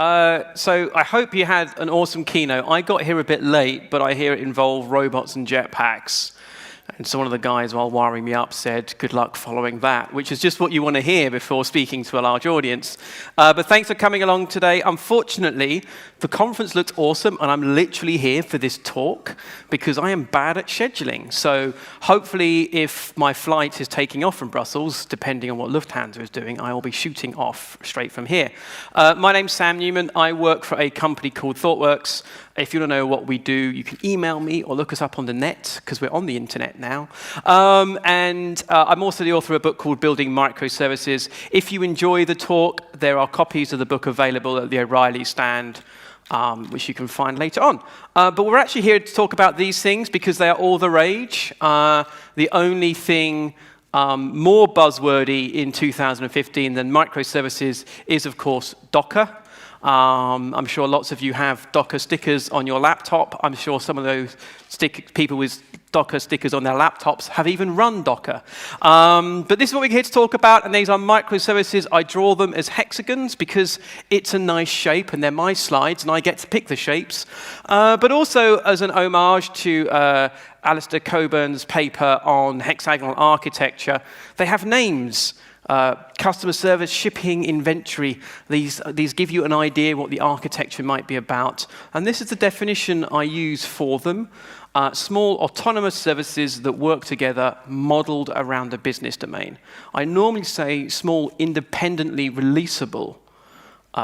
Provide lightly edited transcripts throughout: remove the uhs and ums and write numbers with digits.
So I hope you had an awesome keynote. I got here a bit late, but I hear it involved robots and jetpacks. And so one of the guys, while wiring me up, said, good luck following that, which is just what you want to hear before speaking to a large audience. But thanks for coming along today. Unfortunately, the conference looks awesome, and I'm literally here for this talk because I am bad at scheduling. So hopefully, if my flight is taking off from Brussels, depending on what Lufthansa is doing, I will be shooting off straight from here. My name's Sam Newman. I work for a company called ThoughtWorks. If you want to know what we do, you can email me or look us up on the net, because we're on the internet now. I'm also the author of a book called Building Microservices. If you enjoy the talk, there are copies of the book available at the O'Reilly stand, which you can find later on. But we're actually here to talk about these things because they are all the rage. The only thing more buzzwordy in 2015 than microservices is, of course, Docker. I'm sure lots of you have Docker stickers on your laptop. I'm sure some of those people with Docker stickers on their laptops have even run Docker. But this is what we're here to talk about, and these are microservices. I draw them as hexagons because it's a nice shape, and they're my slides, and I get to pick the shapes. But also as an homage to Alistair Coburn's paper on hexagonal architecture, they have names. Customer service, shipping, inventory. These give you an idea what the architecture might be about. And this is the definition I use for them. Small autonomous services that work together modeled around a business domain. I normally say small independently releasable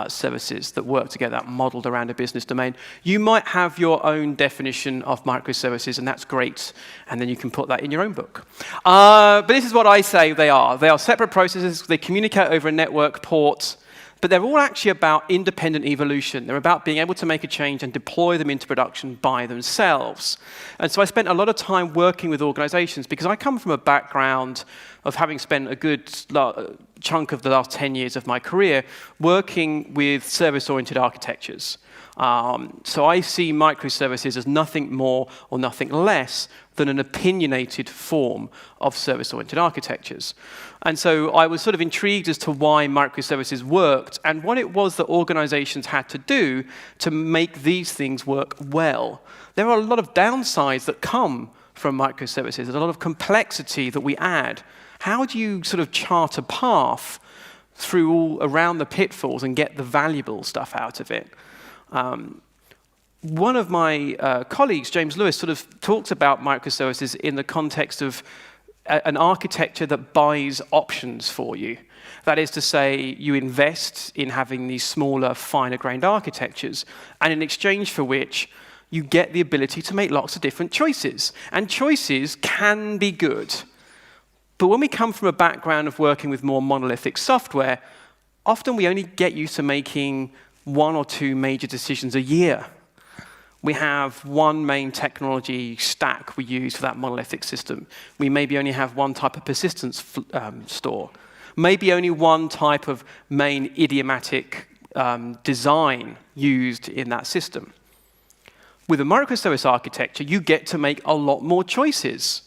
services that work together modeled around a business domain. You might have your own definition of microservices, and that's great, and then you can put that in your own book. But this is what I say they are. They are separate processes. They communicate over a network port, but they're all actually about independent evolution. They're about being able to make a change and deploy them into production by themselves. And so I spent a lot of time working with organizations because I come from a background of having spent a good chunk of the last 10 years of my career working with service-oriented architectures. So I see microservices as nothing more or nothing less than an opinionated form of service-oriented architectures. And so I was sort of intrigued as to why microservices worked and what it was that organizations had to do to make these things work well. There are a lot of downsides that come from microservices. There's a lot of complexity that we add. How do you sort of chart a path through all around the pitfalls and get the valuable stuff out of it? One of my colleagues, James Lewis, sort of talks about microservices in the context of an architecture that buys options for you. That is to say, you invest in having these smaller, finer-grained architectures, and in exchange for which you get the ability to make lots of different choices. And choices can be good. But when we come from a background of working with more monolithic software, often we only get used to making one or two major decisions a year. We have one main technology stack we use for that monolithic system. We maybe only have one type of persistence store. Maybe only one type of main idiomatic design used in that system. With a microservice architecture, you get to make a lot more choices.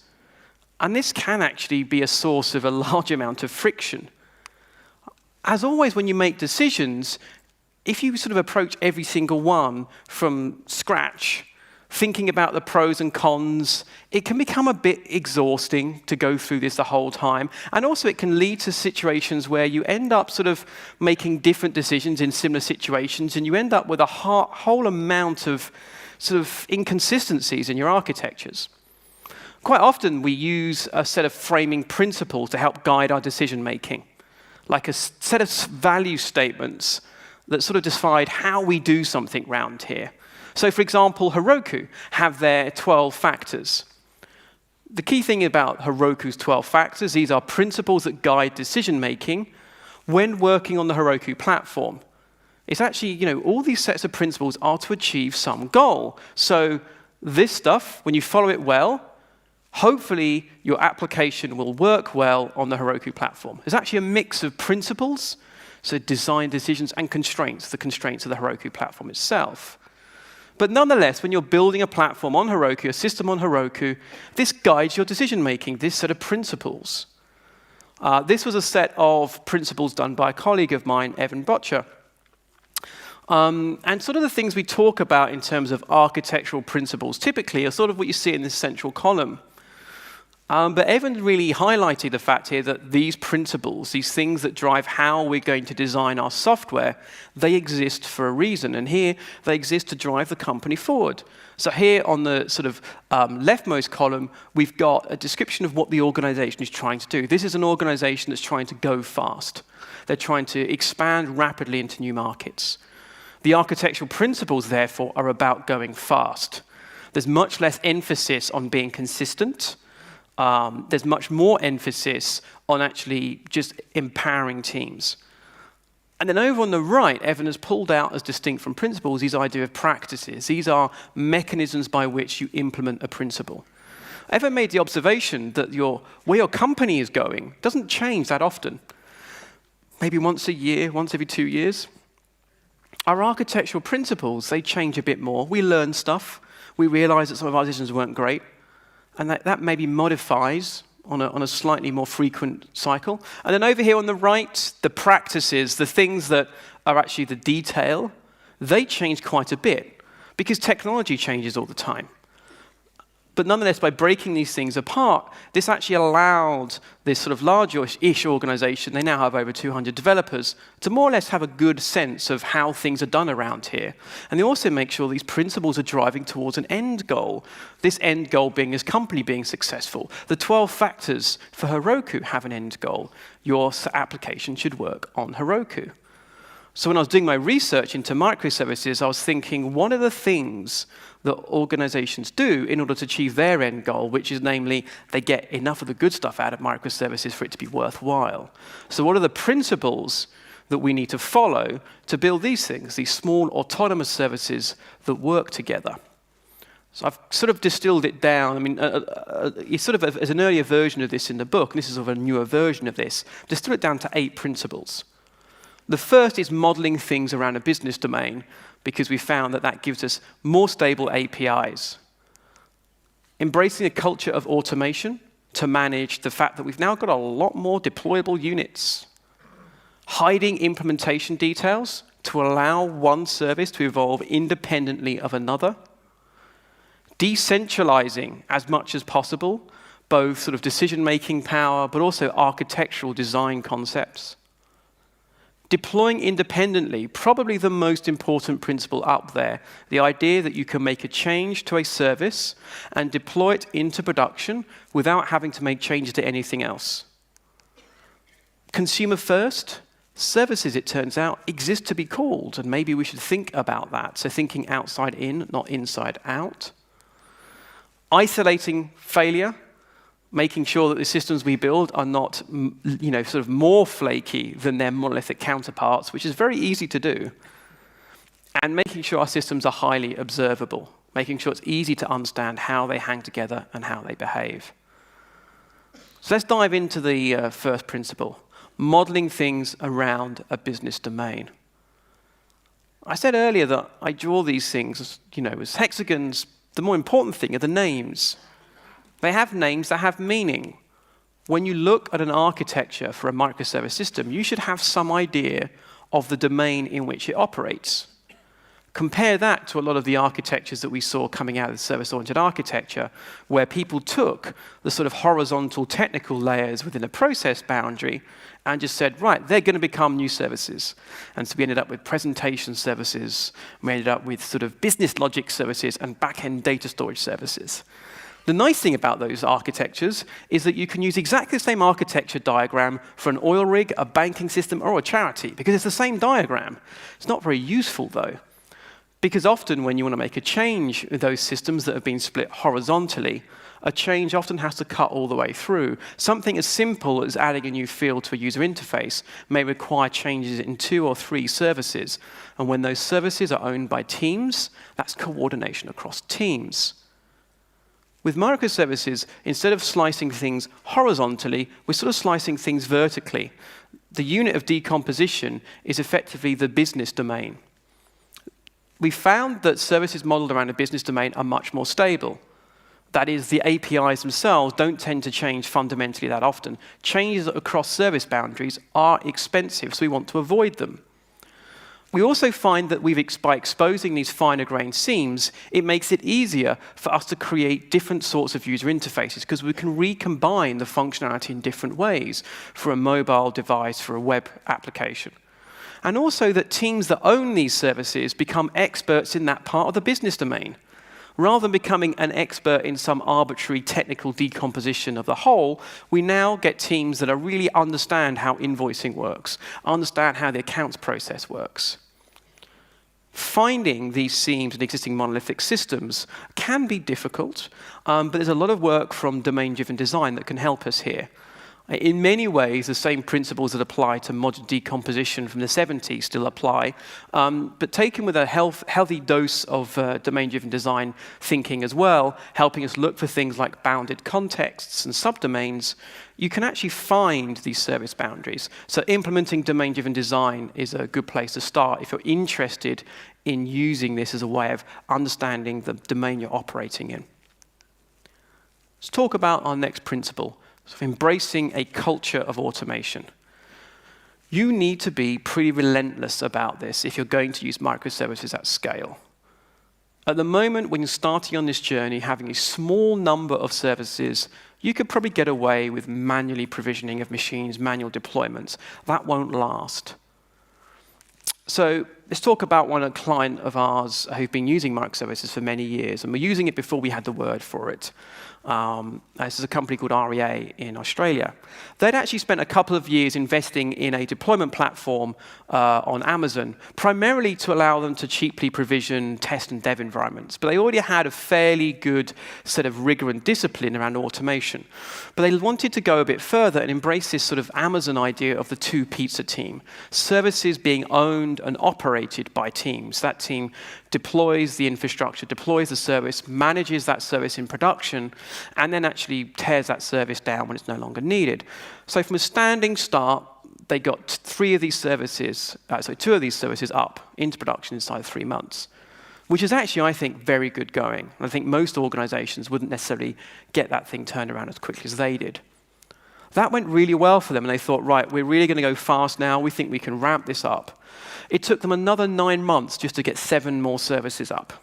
And this can actually be a source of a large amount of friction. As always, when you make decisions, if you sort of approach every single one from scratch, thinking about the pros and cons, it can become a bit exhausting to go through this the whole time. And also it can lead to situations where you end up sort of making different decisions in similar situations, and you end up with a whole amount of sort of inconsistencies in your architectures. Quite often we use a set of framing principles to help guide our decision making, like a set of value statements that sort of decide how we do something round here. So for example, Heroku have their 12 factors. The key thing about Heroku's 12 factors, these are principles that guide decision making when working on the Heroku platform. It's actually, all these sets of principles are to achieve some goal. So this stuff, when you follow it well, hopefully your application will work well on the Heroku platform. It's actually a mix of principles, so design decisions, and constraints, the constraints of the Heroku platform itself. But nonetheless, when you're building a platform on Heroku, a system on Heroku, this guides your decision-making, this set of principles. This was a set of principles done by a colleague of mine, Evan Botcher. And sort of the things we talk about in terms of architectural principles typically are sort of what you see in this central column. But Evan really highlighted the fact here that these principles, these things that drive how we're going to design our software, they exist for a reason. And here, they exist to drive the company forward. So here on the sort of leftmost column, we've got a description of what the organization is trying to do. This is an organization that's trying to go fast. They're trying to expand rapidly into new markets. The architectural principles, therefore, are about going fast. There's much less emphasis on being consistent. There's much more emphasis on actually just empowering teams. And then over on the right, Evan has pulled out as distinct from principles these idea of practices. These are mechanisms by which you implement a principle. Evan made the observation that where your company is going doesn't change that often. Maybe once a year, once every 2 years. Our architectural principles, they change a bit more. We learn stuff. We realize that some of our decisions weren't great. And that maybe modifies on a slightly more frequent cycle. And then over here on the right, the practices, the things that are actually the detail, they change quite a bit because technology changes all the time. But nonetheless, by breaking these things apart, this actually allowed this sort of large-ish organization, they now have over 200 developers, to more or less have a good sense of how things are done around here. And they also make sure these principles are driving towards an end goal. This end goal being this company being successful. The 12 factors for Heroku have an end goal. Your application should work on Heroku. So when I was doing my research into microservices, I was thinking, what are the things that organizations do in order to achieve their end goal, which is namely, they get enough of the good stuff out of microservices for it to be worthwhile. So what are the principles that we need to follow to build these things, these small autonomous services that work together? So I've sort of distilled it down. I mean, it's sort of as an earlier version of this in the book, and this is sort of a newer version of this, distilled it down to 8 principles. The first is modeling things around a business domain, because we found that that gives us more stable APIs. Embracing a culture of automation to manage the fact that we've now got a lot more deployable units. Hiding implementation details to allow one service to evolve independently of another. Decentralizing as much as possible, both sort of decision-making power, but also architectural design concepts. Deploying independently, probably the most important principle up there, the idea that you can make a change to a service and deploy it into production without having to make changes to anything else. Consumer first, services, it turns out, exist to be called, and maybe we should think about that. So thinking outside in, not inside out. Isolating failure, making sure that the systems we build are not, sort of more flaky than their monolithic counterparts, which is very easy to do. And making sure our systems are highly observable, making sure it's easy to understand how they hang together and how they behave. So let's dive into the first principle, modeling things around a business domain. I said earlier that I draw these things, as hexagons. The more important thing are the names. They have names that have meaning. When you look at an architecture for a microservice system, you should have some idea of the domain in which it operates. Compare that to a lot of the architectures that we saw coming out of the service-oriented architecture, where people took the sort of horizontal technical layers within a process boundary and just said, right, they're going to become new services. And so we ended up with presentation services, we ended up with sort of business logic services and back-end data storage services. The nice thing about those architectures is that you can use exactly the same architecture diagram for an oil rig, a banking system, or a charity, because it's the same diagram. It's not very useful, though, because often when you want to make a change with those systems that have been split horizontally, a change often has to cut all the way through. Something as simple as adding a new field to a user interface may require changes in 2 or 3 services. And when those services are owned by teams, that's coordination across teams. With microservices, instead of slicing things horizontally, we're sort of slicing things vertically. The unit of decomposition is effectively the business domain. We found that services modeled around a business domain are much more stable. That is, the APIs themselves don't tend to change fundamentally that often. Changes across service boundaries are expensive, so we want to avoid them. We also find that by exposing these finer-grained seams, it makes it easier for us to create different sorts of user interfaces because we can recombine the functionality in different ways for a mobile device, for a web application. And also that teams that own these services become experts in that part of the business domain. Rather than becoming an expert in some arbitrary technical decomposition of the whole, we now get teams that really understand how invoicing works, understand how the accounts process works. Finding these seams in existing monolithic systems can be difficult, but there's a lot of work from domain-driven design that can help us here. In many ways, the same principles that apply to modular decomposition from the 70s still apply, but taken with a healthy dose of domain-driven design thinking as well, helping us look for things like bounded contexts and subdomains, you can actually find these service boundaries. So implementing domain-driven design is a good place to start if you're interested in using this as a way of understanding the domain you're operating in. Let's talk about our next principle. So embracing a culture of automation. You need to be pretty relentless about this if you're going to use microservices at scale. At the moment, when you're starting on this journey, having a small number of services, you could probably get away with manually provisioning of machines, manual deployments. That won't last. So let's talk about a client of ours who've been using microservices for many years, and we're using it before we had the word for it. This is a company called REA in Australia. They'd actually spent a couple of years investing in a deployment platform on Amazon, primarily to allow them to cheaply provision test and dev environments. But they already had a fairly good set of rigor and discipline around automation. But they wanted to go a bit further and embrace this sort of Amazon idea of the two-pizza team, services being owned and operated by teams. That team deploys the infrastructure, deploys the service, manages that service in production, and then actually tears that service down when it's no longer needed. So from a standing start, they got two of these services up into production inside 3 months, which is actually, I think, very good going. And I think most organizations wouldn't necessarily get that thing turned around as quickly as they did. That went really well for them, and they thought, right, we're really going to go fast now. We think we can ramp this up. It took them another 9 months just to get 7 more services up,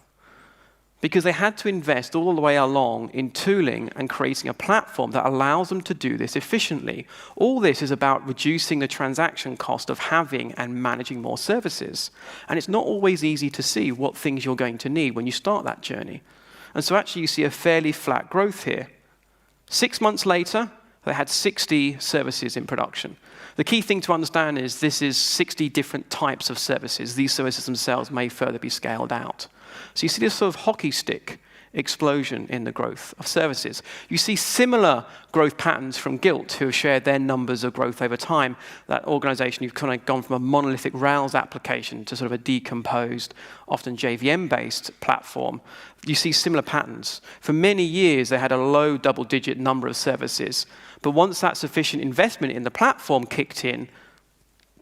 because they had to invest all the way along in tooling and creating a platform that allows them to do this efficiently. All this is about reducing the transaction cost of having and managing more services. And it's not always easy to see what things you're going to need when you start that journey. And so actually you see a fairly flat growth here. 6 months later, they had 60 services in production. The key thing to understand is this is 60 different types of services. These services themselves may further be scaled out. So you see this sort of hockey stick explosion in the growth of services. You see similar growth patterns from Gilt, who have shared their numbers of growth over time. That organization, you've kind of gone from a monolithic Rails application to sort of a decomposed, often JVM-based platform. You see similar patterns. For many years, they had a low double-digit number of services. But once that sufficient investment in the platform kicked in,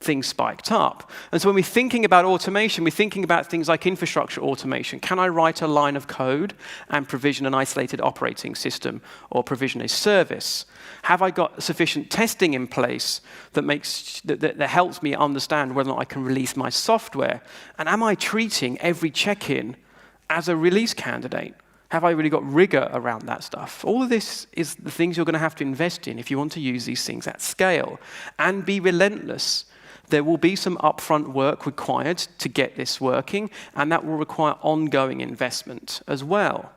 things spiked up. And so when we're thinking about automation, we're thinking about things like infrastructure automation. Can I write a line of code and provision an isolated operating system or provision a service? Have I got sufficient testing in place that helps me understand whether or not I can release my software? And am I treating every check-in as a release candidate? Have I really got rigor around that stuff? All of this is the things you're going to have to invest in if you want to use these things at scale and be relentless. There will be some upfront work required to get this working, and that will require ongoing investment as well.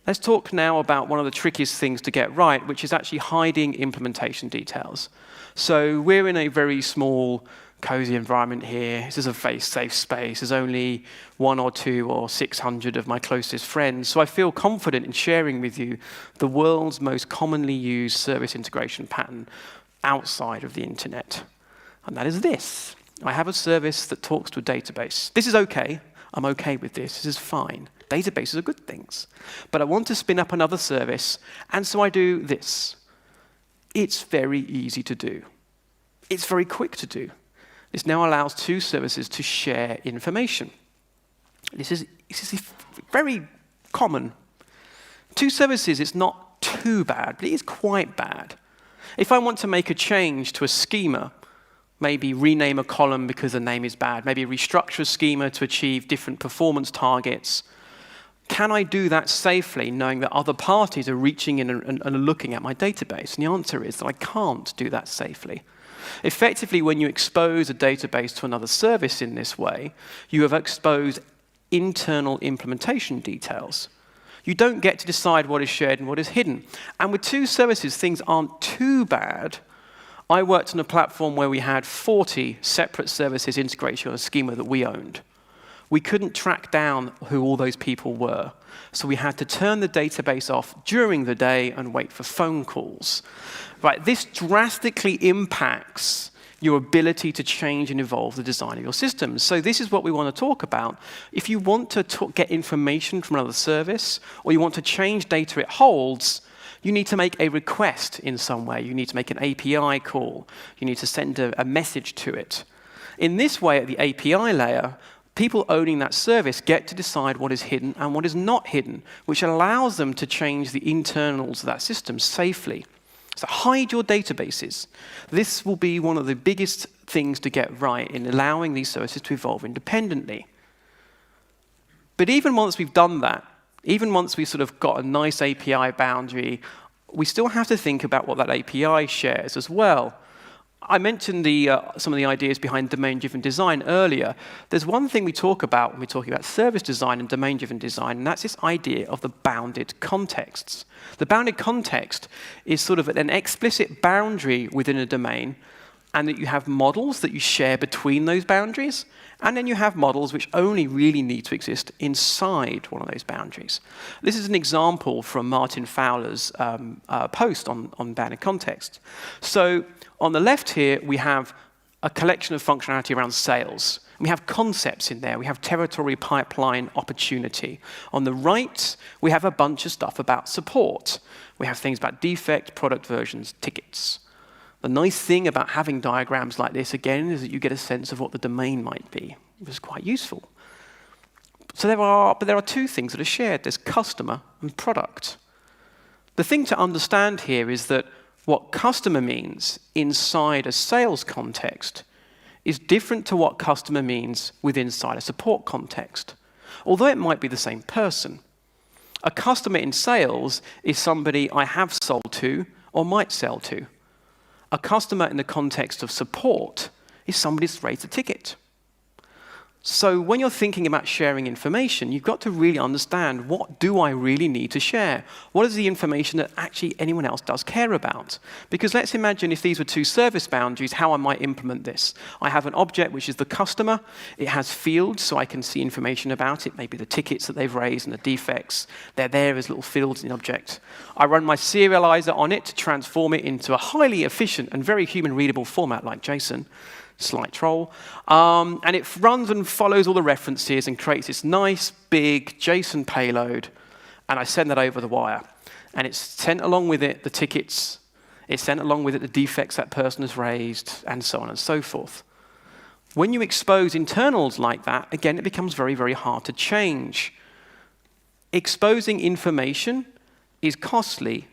Let's talk now about one of the trickiest things to get right, which is actually hiding implementation details. So we're in a very small, cozy environment here. This is a very safe space. There's only 1 or 2 or 600 of my closest friends. So I feel confident in sharing with you the world's most commonly used service integration pattern outside of the internet. And that is this. I have a service that talks to a database. This is okay. I'm okay with this. This is fine. Databases are good things. But I want to spin up another service, and so I do this. It's very easy to do. It's very quick to do. This now allows 2 services to share information. This is very common. 2 services, it's not too bad, but it is quite bad. If I want to make a change to a schema, maybe rename a column because the name is bad, maybe restructure a schema to achieve different performance targets. Can I do that safely, knowing that other parties are reaching in and looking at my database? And the answer is that I can't do that safely. Effectively, when you expose a database to another service in this way, you have exposed internal implementation details. You don't get to decide what is shared and what is hidden. And with two services, things aren't too bad. I worked on a platform where we had 40 separate services integrated on a schema that we owned. We couldn't track down who all those people were. So we had to turn the database off during the day and wait for phone calls. Right, this drastically impacts your ability to change and evolve the design of your systems. So this is what we want to talk about. If you want to get information from another service, or you want to change data it holds, you need to make a request in some way. You need to make an API call. You need to send a message to it. In this way, at the API layer, people owning that service get to decide what is hidden and what is not hidden, which allows them to change the internals of that system safely. So hide your databases. This will be one of the biggest things to get right in allowing these services to evolve independently. But even once we've done that, even once we've sort of got a nice API boundary, we still have to think about what that API shares as well. I mentioned some of the ideas behind domain-driven design earlier. There's one thing we talk about when we're talking about service design and domain-driven design, and that's this idea of the bounded contexts. The bounded context is sort of an explicit boundary within a domain, and that you have models that you share between those boundaries, and then you have models which only really need to exist inside one of those boundaries. This is an example from Martin Fowler's post on bounded context. So on the left here, we have a collection of functionality around sales. We have concepts in there. We have territory, pipeline, opportunity. On the right, we have a bunch of stuff about support. We have things about defect, product versions, tickets. The nice thing about having diagrams like this, again, is that you get a sense of what the domain might be. It was quite useful. So there are two things that are shared. There's customer and product. The thing to understand here is that what customer means inside a sales context is different to what customer means inside a support context, although it might be the same person. A customer in sales is somebody I have sold to or might sell to. A customer in the context of support is somebody that's raised a ticket. So when you're thinking about sharing information, you've got to really understand, what do I really need to share? What is the information that actually anyone else does care about? Because let's imagine if these were two service boundaries, how I might implement this. I have an object, which is the customer. It has fields, so I can see information about it, maybe the tickets that they've raised and the defects. They're there as little fields in the object. I run my serializer on it to transform it into a highly efficient and very human-readable format like JSON. Slight troll. And it runs and follows all the references and creates this nice, big JSON payload, and I send that over the wire. And it's sent along with it the tickets, it's sent along with it the defects that person has raised, and so on and so forth. When you expose internals like that, again, it becomes very, very hard to change. Exposing information is costly.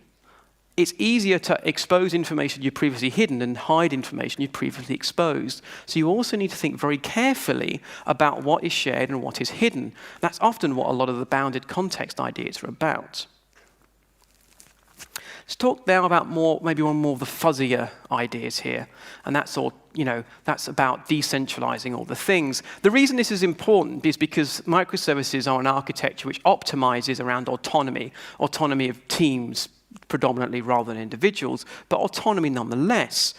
It's easier to expose information you've previously hidden than hide information you've previously exposed. So you also need to think very carefully about what is shared and what is hidden. That's often what a lot of the bounded context ideas are about. Let's talk now about maybe one more of the fuzzier ideas here, and that's about decentralizing all the things. The reason this is important is because microservices are an architecture which optimizes around autonomy of teams, predominantly rather than individuals, but autonomy nonetheless.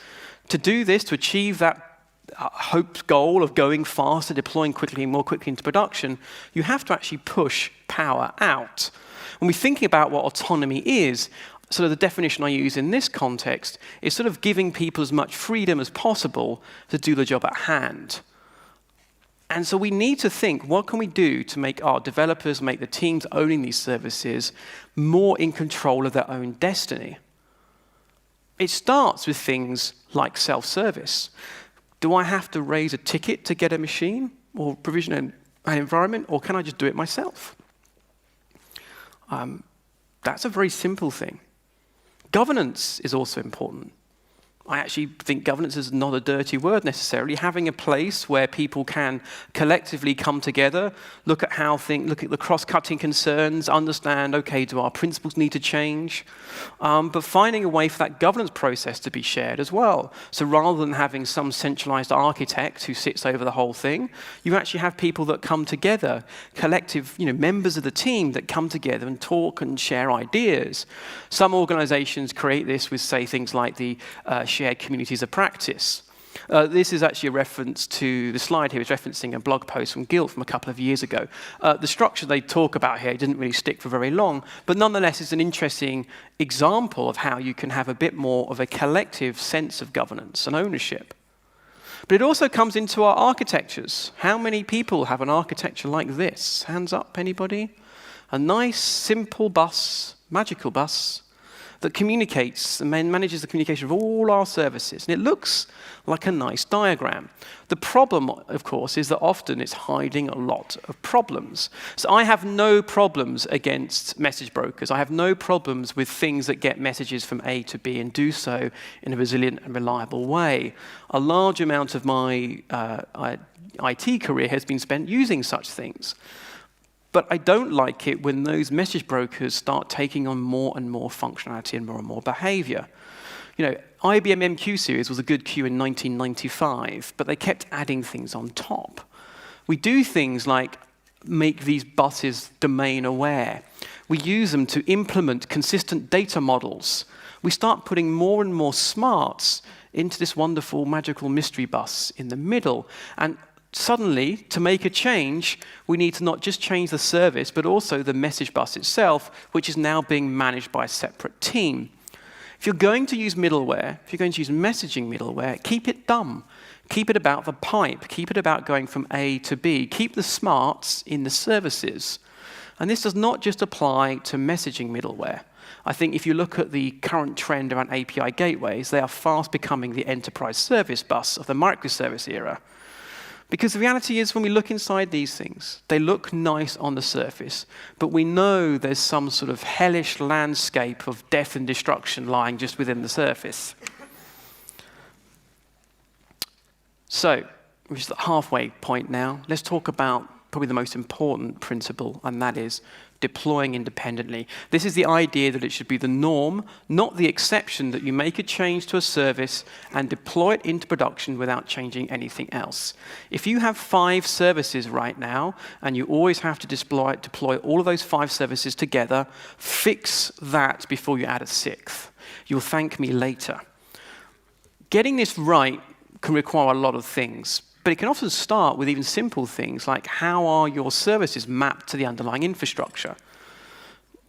To do this, to achieve that hoped goal of going faster, deploying quickly and more quickly into production, you have to actually push power out. When we're thinking about what autonomy is, sort of the definition I use in this context is sort of giving people as much freedom as possible to do the job at hand. And so we need to think, what can we do to make our developers, make the teams owning these services more in control of their own destiny? It starts with things like self-service. Do I have to raise a ticket to get a machine or provision an environment, or can I just do it myself? That's a very simple thing. Governance is also important. I actually think governance is not a dirty word necessarily. Having a place where people can collectively come together, look at the cross-cutting concerns, understand, okay, do our principles need to change? But finding a way for that governance process to be shared as well. So rather than having some centralized architect who sits over the whole thing, you actually have people that come together, collective, members of the team that come together and talk and share ideas. Some organizations create this with, say, things like the shared communities of practice. This is actually a reference to, the slide here is referencing a blog post from Guild from a couple of years ago. The structure they talk about here didn't really stick for very long, but nonetheless it's an interesting example of how you can have a bit more of a collective sense of governance and ownership. But it also comes into our architectures. How many people have an architecture like this? Hands up, anybody? A nice, simple bus, magical bus, that communicates and manages the communication of all our services. And it looks like a nice diagram. The problem, of course, is that often it's hiding a lot of problems. So I have no problems against message brokers. I have no problems with things that get messages from A to B and do so in a resilient and reliable way. A large amount of my IT career has been spent using such things. But I don't like it when those message brokers start taking on more and more functionality and more behavior. IBM MQ series was a good queue in 1995, but they kept adding things on top. We do things like make these buses domain aware. We use them to implement consistent data models. We start putting more and more smarts into this wonderful magical mystery bus in the middle. And suddenly, to make a change, we need to not just change the service, but also the message bus itself, which is now being managed by a separate team. If you're going to use middleware, if you're going to use messaging middleware, keep it dumb. Keep it about the pipe. Keep it about going from A to B. Keep the smarts in the services. And this does not just apply to messaging middleware. I think if you look at the current trend around API gateways, they are fast becoming the enterprise service bus of the microservice era. Because the reality is, when we look inside these things, they look nice on the surface, but we know there's some sort of hellish landscape of death and destruction lying just within the surface. So, we're just at the halfway point now. Let's talk about probably the most important principle, and that is deploying independently. This is the idea that it should be the norm, not the exception, that you make a change to a service and deploy it into production without changing anything else. If you have 5 services right now, and you always have to deploy all of those 5 services together, fix that before you add a 6th. You'll thank me later. Getting this right can require a lot of things. But it can often start with even simple things like how are your services mapped to the underlying infrastructure?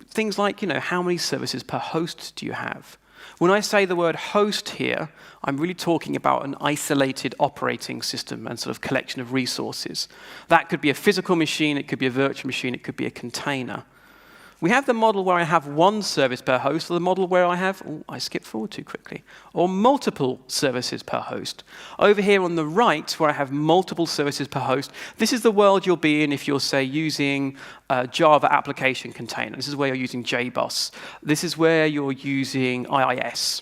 Things like, how many services per host do you have? When I say the word host here, I'm really talking about an isolated operating system and sort of collection of resources. That could be a physical machine, it could be a virtual machine, it could be a container. We have the model where I have 1 service per host, or the model where I have, I skipped forward too quickly, or multiple services per host. Over here on the right, where I have multiple services per host, this is the world you'll be in if you're, say, using a Java application container. This is where you're using JBoss. This is where you're using IIS.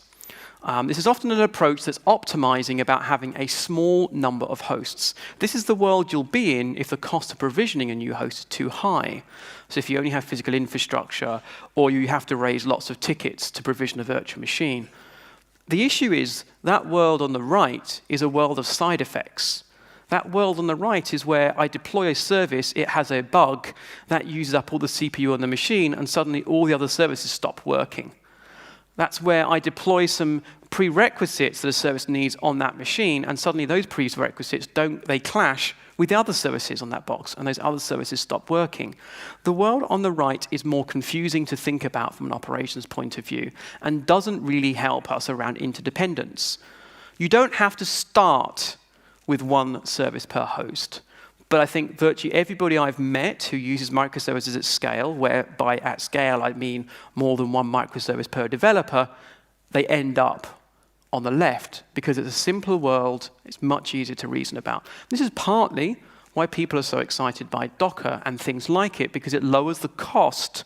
This is often an approach that's optimizing about having a small number of hosts. This is the world you'll be in if the cost of provisioning a new host is too high. So if you only have physical infrastructure, or you have to raise lots of tickets to provision a virtual machine. The issue is that world on the right is a world of side effects. That world on the right is where I deploy a service, it has a bug, that uses up all the CPU on the machine, and suddenly all the other services stop working. That's where I deploy some prerequisites that a service needs on that machine, and suddenly those prerequisites they clash with the other services on that box, and those other services stop working. The world on the right is more confusing to think about from an operations point of view, and doesn't really help us around interdependence. You don't have to start with 1 service per host. But I think virtually everybody I've met who uses microservices at scale, whereby at scale I mean more than 1 microservice per developer, they end up on the left because it's a simpler world, it's much easier to reason about. This is partly why people are so excited by Docker and things like it, because it lowers the cost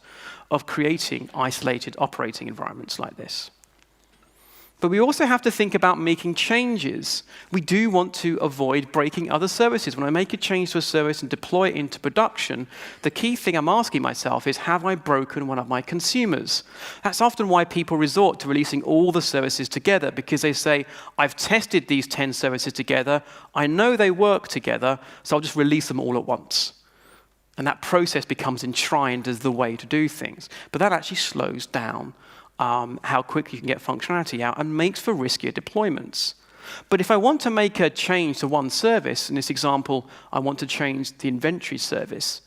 of creating isolated operating environments like this. But we also have to think about making changes. We do want to avoid breaking other services. When I make a change to a service and deploy it into production, the key thing I'm asking myself is, have I broken one of my consumers? That's often why people resort to releasing all the services together, because they say, I've tested these 10 services together, I know they work together, so I'll just release them all at once. And that process becomes enshrined as the way to do things. But that actually slows down how quickly you can get functionality out and makes for riskier deployments. But if I want to make a change to one service, in this example, I want to change the inventory service,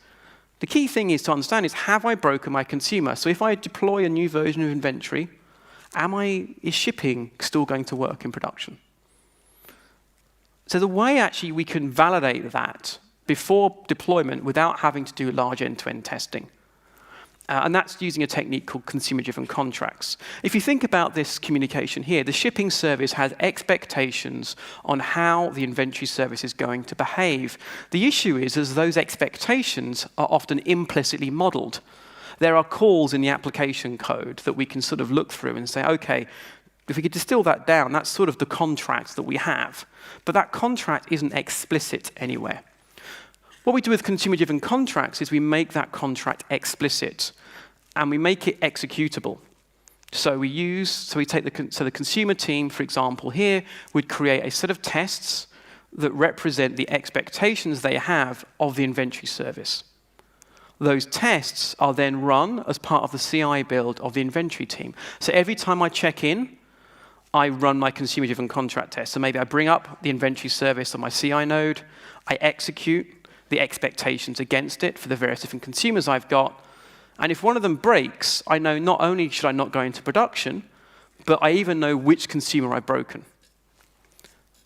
the key thing is to understand is, have I broken my consumer? So if I deploy a new version of inventory, is shipping still going to work in production? So the way actually we can validate that before deployment without having to do large end-to-end testing. And that's using a technique called consumer-driven contracts. If you think about this communication here, the shipping service has expectations on how the inventory service is going to behave. The issue is those expectations are often implicitly modeled. There are calls in the application code that we can sort of look through and say, okay, if we could distill that down, that's sort of the contract that we have. But that contract isn't explicit anywhere. What we do with consumer-driven contracts is we make that contract explicit, and we make it executable. So we take the consumer team, for example, here would create a set of tests that represent the expectations they have of the inventory service. Those tests are then run as part of the CI build of the inventory team. So every time I check in, I run my consumer-driven contract test. So maybe I bring up the inventory service on my CI node, I execute the expectations against it for the various different consumers I've got. And if one of them breaks, I know not only should I not go into production, but I even know which consumer I've broken.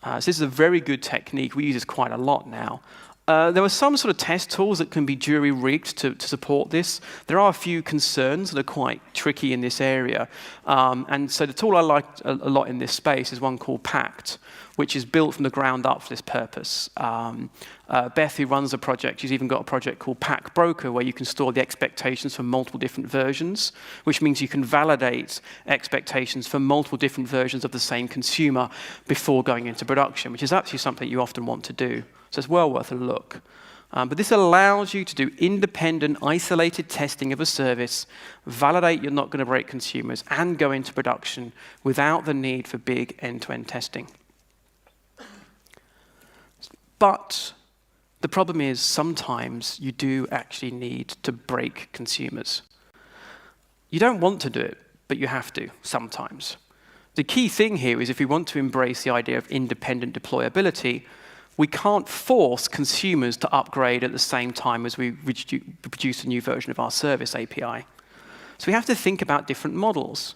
So this is a very good technique. We use this quite a lot now. There are some sort of test tools that can be jury-rigged to support this. There are a few concerns that are quite tricky in this area. And so the tool I like a lot in this space is one called Pact, which is built from the ground up for this purpose. Beth, who runs the project, she's even got a project called Pack Broker, where you can store the expectations for multiple different versions, which means you can validate expectations for multiple different versions of the same consumer before going into production, which is actually something you often want to do. So it's well worth a look. But this allows you to do independent, isolated testing of a service, validate you're not going to break consumers, and go into production without the need for big end-to-end testing. But the problem is sometimes you do actually need to break consumers. You don't want to do it, but you have to sometimes. The key thing here is if we want to embrace the idea of independent deployability, we can't force consumers to upgrade at the same time as we produce a new version of our service API. So we have to think about different models.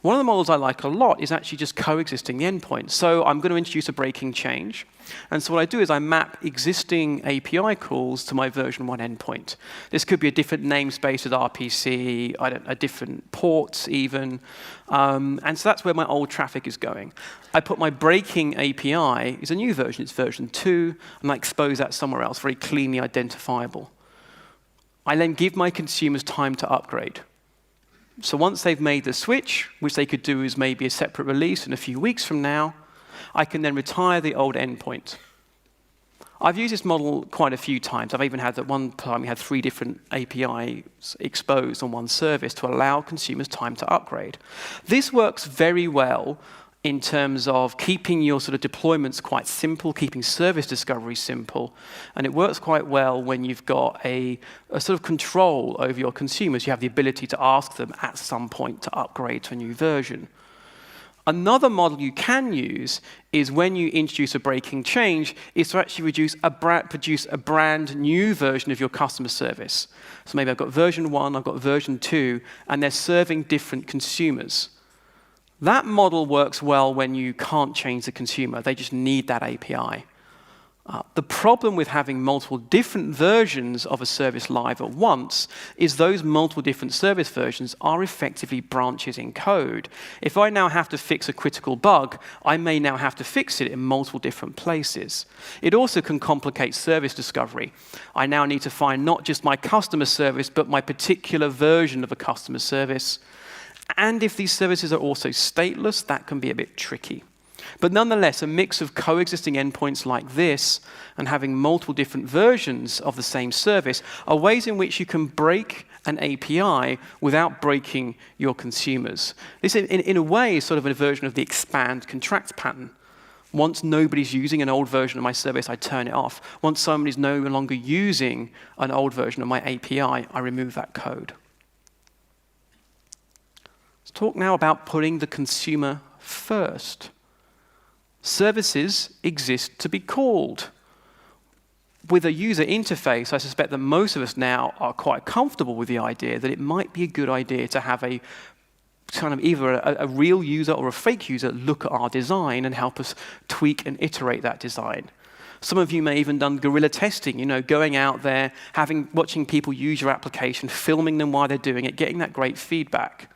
One of the models I like a lot is actually just coexisting the endpoints. So I'm going to introduce a breaking change. And so what I do is I map existing API calls to my version 1 endpoint. This could be a different namespace with RPC, a different port even. And so that's where my old traffic is going. I put my breaking API is a new version, it's version 2, and I expose that somewhere else, very cleanly identifiable. I then give my consumers time to upgrade. So once they've made the switch, which they could do as maybe a separate release in a few weeks from now, I can then retire the old endpoint. I've used this model quite a few times. I've even had at one time we had 3 different APIs exposed on one service to allow consumers time to upgrade. This works very well in terms of keeping your sort of deployments quite simple, keeping service discovery simple, and it works quite well when you've got a sort of control over your consumers. You have the ability to ask them at some point to upgrade to a new version. Another model you can use is when you introduce a breaking change is to actually produce a brand new version of your customer service. So maybe I've got version 1, I've got version 2, and they're serving different consumers. That model works well when you can't change the consumer. They just need that API. The problem with having multiple different versions of a service live at once is those multiple different service versions are effectively branches in code. If I now have to fix a critical bug, I may now have to fix it in multiple different places. It also can complicate service discovery. I now need to find not just my customer service, but my particular version of a customer service. And if these services are also stateless, that can be a bit tricky. But nonetheless, a mix of coexisting endpoints like this and having multiple different versions of the same service are ways in which you can break an API without breaking your consumers. This, in a way, is sort of a version of the expand contract pattern. Once nobody's using an old version of my service, I turn it off. Once somebody's no longer using an old version of my API, I remove that code. Let's talk now about putting the consumer first. Services exist to be called. With a user interface, I suspect that most of us now are quite comfortable with the idea that it might be a good idea to have a kind of either a real user or a fake user look at our design and help us tweak and iterate that design. Some of you may even done guerrilla testing, going out there, watching people use your application, filming them while they're doing it, getting that great feedback.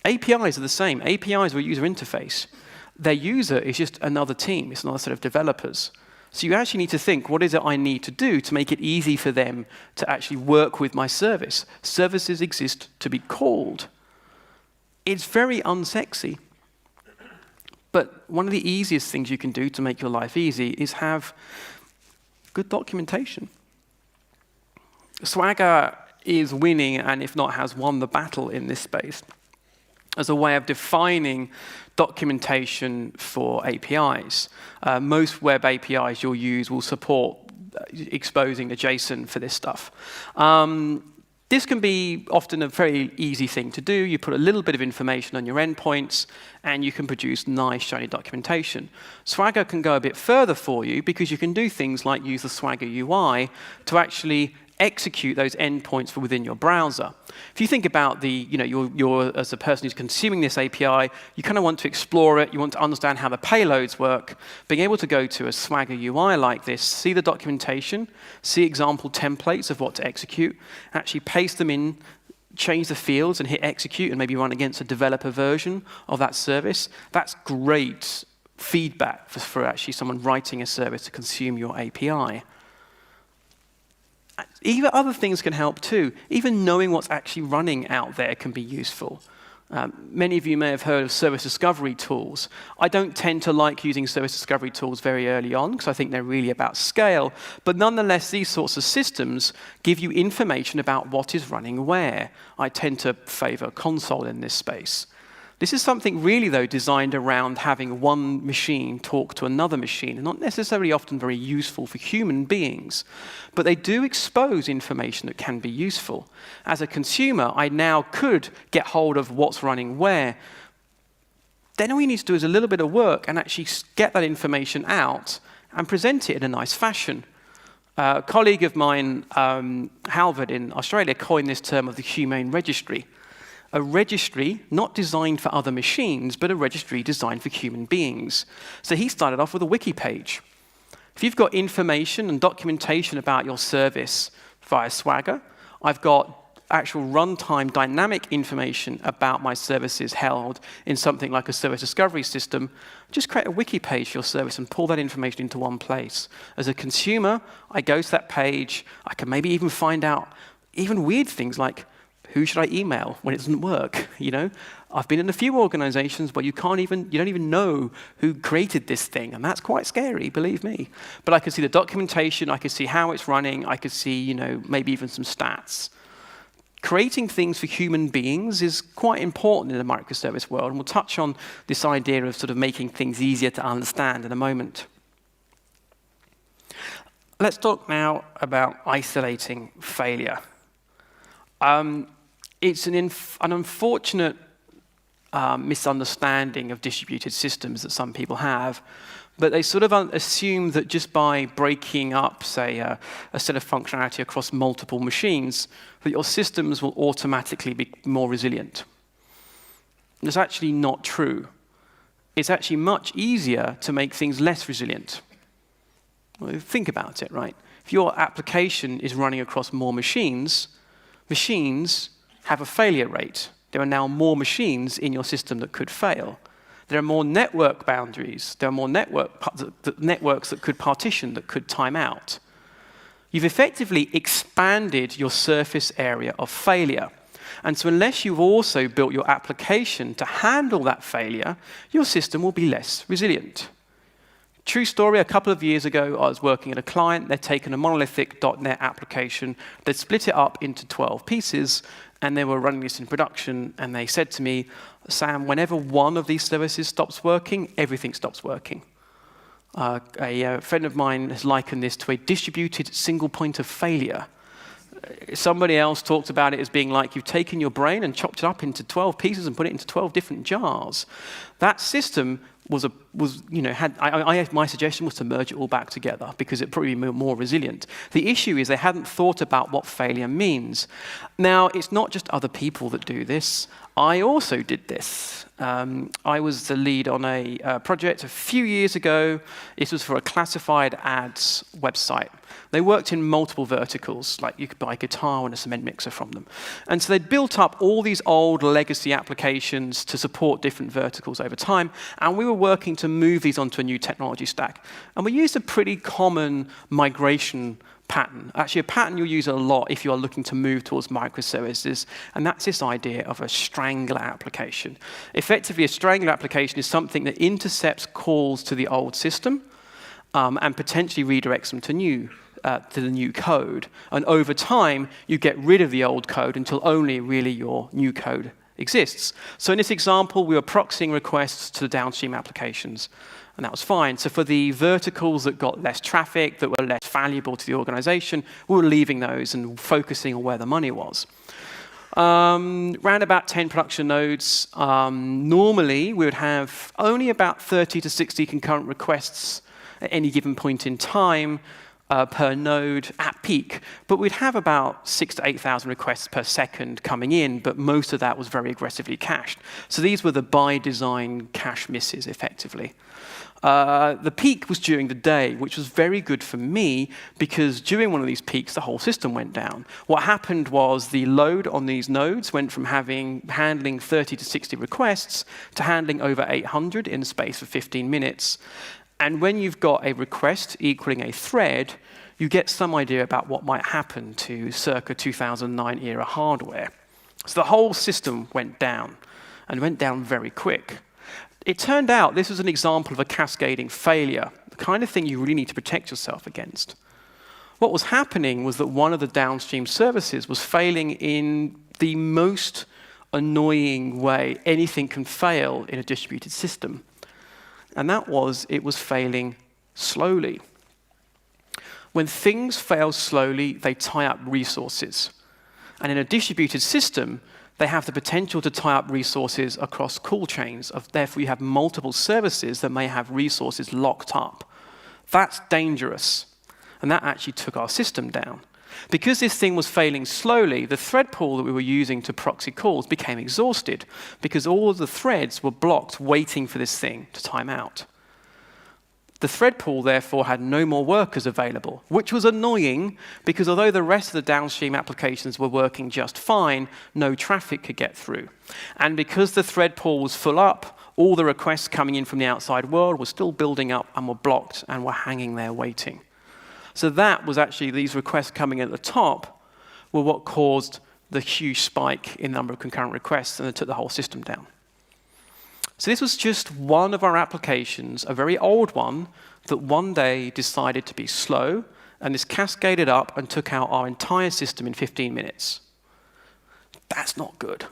APIs are the same. APIs are a user interface. Their user is just another team. It's another set of developers. So you actually need to think, what is it I need to do to make it easy for them to actually work with my service? Services exist to be called. It's very unsexy. But one of the easiest things you can do to make your life easy is have good documentation. Swagger is winning, and if not, has won the battle in this space as a way of defining documentation for APIs. Most web APIs you'll use will support exposing the JSON for this stuff. This can be often a very easy thing to do. You put a little bit of information on your endpoints, and you can produce nice, shiny documentation. Swagger can go a bit further for you because you can do things like use the Swagger UI to actually execute those endpoints from within your browser. If you think about you're as a person who's consuming this API, you kind of want to explore it, you want to understand how the payloads work. Being able to go to a Swagger UI like this, see the documentation, see example templates of what to execute, actually paste them in, change the fields and hit execute and maybe run against a developer version of that service, that's great feedback for actually someone writing a service to consume your API. Even other things can help too. Even knowing what's actually running out there can be useful. Many of you may have heard of service discovery tools. I don't tend to like using service discovery tools very early on because I think they're really about scale. But nonetheless, these sorts of systems give you information about what is running where. I tend to favor console in this space. This is something really, though, designed around having one machine talk to another machine, and not necessarily often very useful for human beings. But they do expose information that can be useful. As a consumer, I now could get hold of what's running where. Then all you need to do is a little bit of work and actually get that information out and present it in a nice fashion. A colleague of mine, Halvard in Australia, coined this term of the humane registry. A registry not designed for other machines, but a registry designed for human beings. So he started off with a wiki page. If you've got information and documentation about your service via Swagger, I've got actual runtime dynamic information about my services held in something like a service discovery system, just create a wiki page for your service and pull that information into one place. As a consumer, I go to that page, I can maybe even find out even weird things like, who should I email when it doesn't work? I've been in a few organizations where you don't even know who created this thing, and that's quite scary, believe me. But I can see the documentation, I can see how it's running, I can see, maybe even some stats. Creating things for human beings is quite important in the microservice world, and we'll touch on this idea of sort of making things easier to understand in a moment. Let's talk now about isolating failure. It's an unfortunate misunderstanding of distributed systems that some people have, but they sort of assume that just by breaking up, say, a set of functionality across multiple machines, that your systems will automatically be more resilient. That's actually not true. It's actually much easier to make things less resilient. Well, think about it, right? If your application is running across more machines have a failure rate. There are now more machines in your system that could fail. There are more network boundaries. There are more networks that could partition, that could time out. You've effectively expanded your surface area of failure. And so unless you've also built your application to handle that failure, your system will be less resilient. True story, a couple of years ago, I was working at a client. They'd taken a monolithic .NET application, they'd split it up into 12 pieces, and they were running this in production, and they said to me, Sam, whenever one of these services stops working, everything stops working. A friend of mine has likened this to a distributed single point of failure. Somebody else talked about it as being like you've taken your brain and chopped it up into 12 pieces and put it into 12 different jars. That system my suggestion was to merge it all back together because it'd probably be more resilient. The issue is they hadn't thought about what failure means. Now, it's not just other people that do this. I also did this. I was the lead on a project a few years ago. This was for a classified ads website. They worked in multiple verticals, like you could buy a guitar and a cement mixer from them. And so they'd built up all these old legacy applications to support different verticals over time, and we were working to move these onto a new technology stack. And we used a pretty common migration pattern, actually a pattern you'll use a lot if you are looking to move towards microservices, and that's this idea of a strangler application. Effectively, a strangler application is something that intercepts calls to the old system and potentially redirects them to the new code. And over time, you get rid of the old code until only really your new code exists. So in this example, we were proxying requests to the downstream applications, and that was fine. So for the verticals that got less traffic, that were less valuable to the organization, we were leaving those and focusing on where the money was. Around about 10 production nodes. Normally, we would have only about 30 to 60 concurrent requests at any given point in time per node at peak, but we'd have about 6,000 to 8,000 requests per second coming in, but most of that was very aggressively cached. So these were the by design cache misses, effectively. The peak was during the day, which was very good for me because during one of these peaks, the whole system went down. What happened was the load on these nodes went from handling 30 to 60 requests to handling over 800 in the space of 15 minutes. And when you've got a request equaling a thread, you get some idea about what might happen to circa 2009 era hardware. So the whole system went down, and went down very quick. It turned out this was an example of a cascading failure, the kind of thing you really need to protect yourself against. What was happening was that one of the downstream services was failing in the most annoying way anything can fail in a distributed system. And that was, it was failing slowly. When things fail slowly, they tie up resources. And in a distributed system, they have the potential to tie up resources across call chains. Therefore, you have multiple services that may have resources locked up. That's dangerous. And that actually took our system down. Because this thing was failing slowly, the thread pool that we were using to proxy calls became exhausted because all of the threads were blocked waiting for this thing to time out. The thread pool, therefore, had no more workers available, which was annoying because although the rest of the downstream applications were working just fine, no traffic could get through. And because the thread pool was full up, all the requests coming in from the outside world were still building up and were blocked and were hanging there waiting. So that was actually, these requests coming at the top were what caused the huge spike in number of concurrent requests, and it took the whole system down. So this was just one of our applications, a very old one, that one day decided to be slow, and this cascaded up and took out our entire system in 15 minutes. That's not good.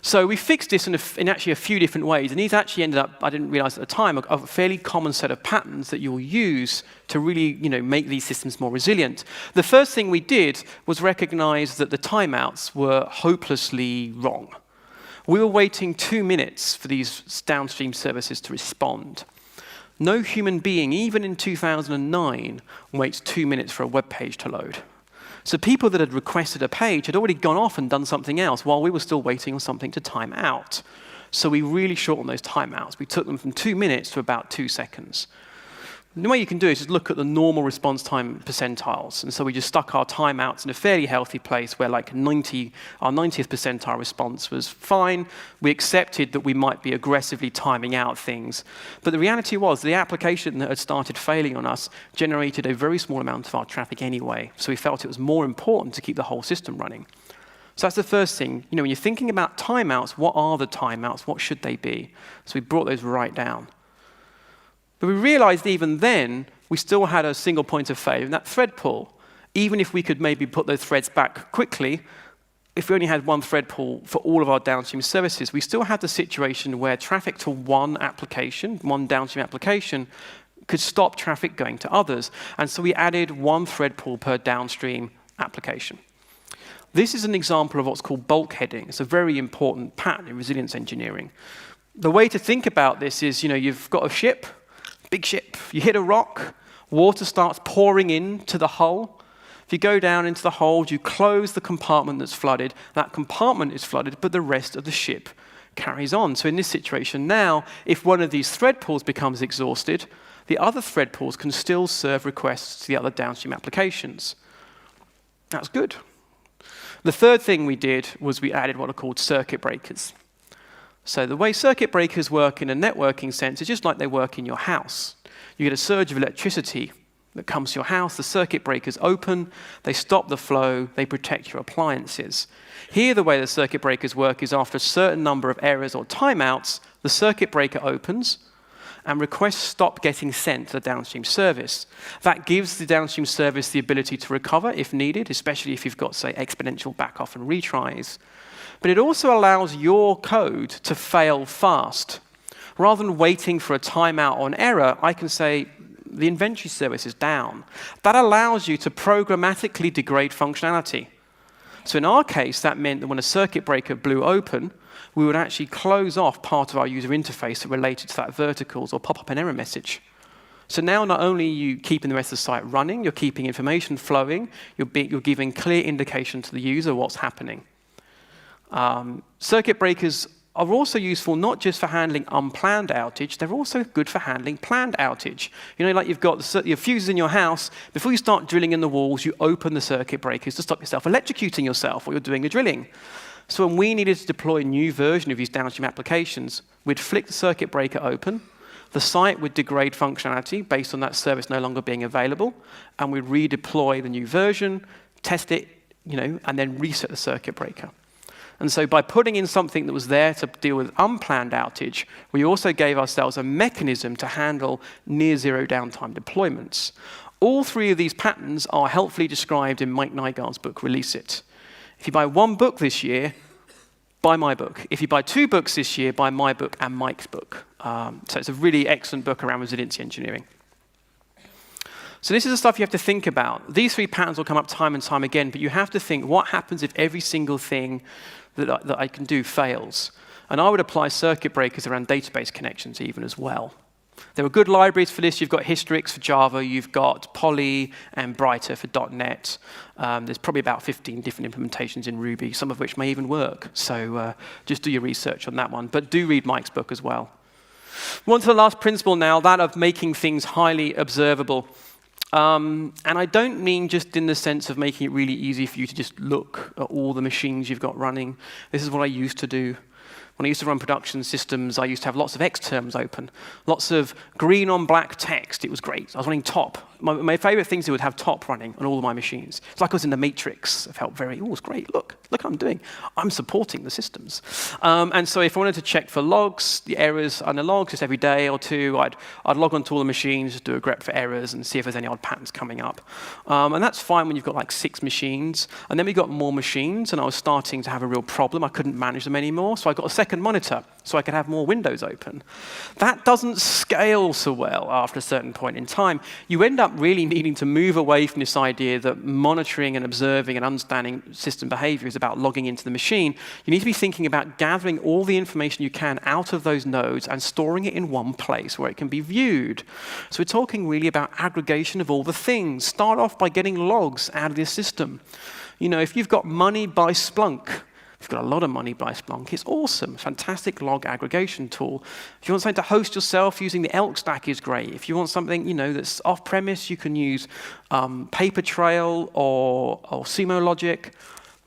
So we fixed this in actually a few different ways, and these actually ended up, I didn't realize at the time, a fairly common set of patterns that you'll use to really make these systems more resilient. The first thing we did was recognize that the timeouts were hopelessly wrong. We were waiting 2 minutes for these downstream services to respond. No human being, even in 2009, waits 2 minutes for a web page to load. So people that had requested a page had already gone off and done something else while we were still waiting on something to time out. So we really shortened those timeouts. We took them from 2 minutes to about 2 seconds. And the way you can do it is just look at the normal response time percentiles. And so we just stuck our timeouts in a fairly healthy place where like our 90th percentile response was fine. We accepted that we might be aggressively timing out things. But the reality was the application that had started failing on us generated a very small amount of our traffic anyway. So we felt it was more important to keep the whole system running. So that's the first thing. When you're thinking about timeouts, what are the timeouts? What should they be? So we brought those right down. But we realized even then, we still had a single point of failure in that thread pool. Even if we could maybe put those threads back quickly, if we only had one thread pool for all of our downstream services, we still had the situation where traffic to one application, one downstream application, could stop traffic going to others. And so we added one thread pool per downstream application. This is an example of what's called bulkheading. It's a very important pattern in resilience engineering. The way to think about this is, you've got a ship, big ship. You hit a rock, water starts pouring into the hull. If you go down into the hold, you close the compartment that's flooded. That compartment is flooded, but the rest of the ship carries on. So in this situation now, if one of these thread pools becomes exhausted, the other thread pools can still serve requests to the other downstream applications. That's good. The third thing we did was we added what are called circuit breakers. So the way circuit breakers work in a networking sense is just like they work in your house. You get a surge of electricity that comes to your house, the circuit breakers open, they stop the flow, they protect your appliances. Here, the way the circuit breakers work is after a certain number of errors or timeouts, the circuit breaker opens, and requests stop getting sent to the downstream service. That gives the downstream service the ability to recover if needed, especially if you've got, say, exponential backoff and retries. But it also allows your code to fail fast. Rather than waiting for a timeout or an error, I can say, the inventory service is down. That allows you to programmatically degrade functionality. So in our case, that meant that when a circuit breaker blew open, we would actually close off part of our user interface that related to that verticals or pop up an error message. So now not only are you keeping the rest of the site running, you're keeping information flowing, you're giving clear indication to the user what's happening. Circuit breakers are also useful not just for handling unplanned outage, they're also good for handling planned outage. Like you've got your fuses in your house, before you start drilling in the walls, you open the circuit breakers to stop yourself electrocuting yourself while you're doing your drilling. So when we needed to deploy a new version of these downstream applications, we'd flick the circuit breaker open, the site would degrade functionality based on that service no longer being available, and we'd redeploy the new version, test it, and then reset the circuit breaker. And so by putting in something that was there to deal with unplanned outage, we also gave ourselves a mechanism to handle near zero downtime deployments. All three of these patterns are helpfully described in Mike Nygaard's book, Release It. If you buy one book this year, buy my book. If you buy 2 books this year, buy my book and Mike's book. So it's a really excellent book around resiliency engineering. So this is the stuff you have to think about. These 3 patterns will come up time and time again, but you have to think, what happens if every single thing that I can do fails? And I would apply circuit breakers around database connections even as well. There are good libraries for this. You've got Hystrix for Java, you've got Poly and Brighter for .NET. There's probably about 15 different implementations in Ruby, some of which may even work. So just do your research on that one. But do read Mike's book as well. On to the last principle now, that of making things highly observable. And I don't mean just in the sense of making it really easy for you to just look at all the machines you've got running. This is what I used to do. When I used to run production systems, I used to have lots of X terms open, lots of green on black text. It was great. I was running top. My favorite things would have top running on all of my machines. It's like I was in the Matrix. It felt very, it's great. Look what I'm doing. I'm supporting the systems. And so if I wanted to check for logs, the errors on the logs, just every day or two, I'd log onto all the machines, just do a grep for errors and see if there's any odd patterns coming up. And that's fine when you've got like 6 machines. And then we got more machines, and I was starting to have a real problem. I couldn't manage them anymore, so I got a second monitor so I could have more windows open. That doesn't scale so well after a certain point in time. You end up really needing to move away from this idea that monitoring and observing and understanding system behavior is about logging into the machine. You need to be thinking about gathering all the information you can out of those nodes and storing it in one place where it can be viewed. So we're talking really about aggregation of all the things. Start off by getting logs out of this system. If you've got money by Splunk, you've got a lot of money by Splunk. It's awesome, fantastic log aggregation tool. If you want something to host yourself, using the Elk stack is great. If you want something, that's off-premise, you can use Papertrail or Sumo Logic.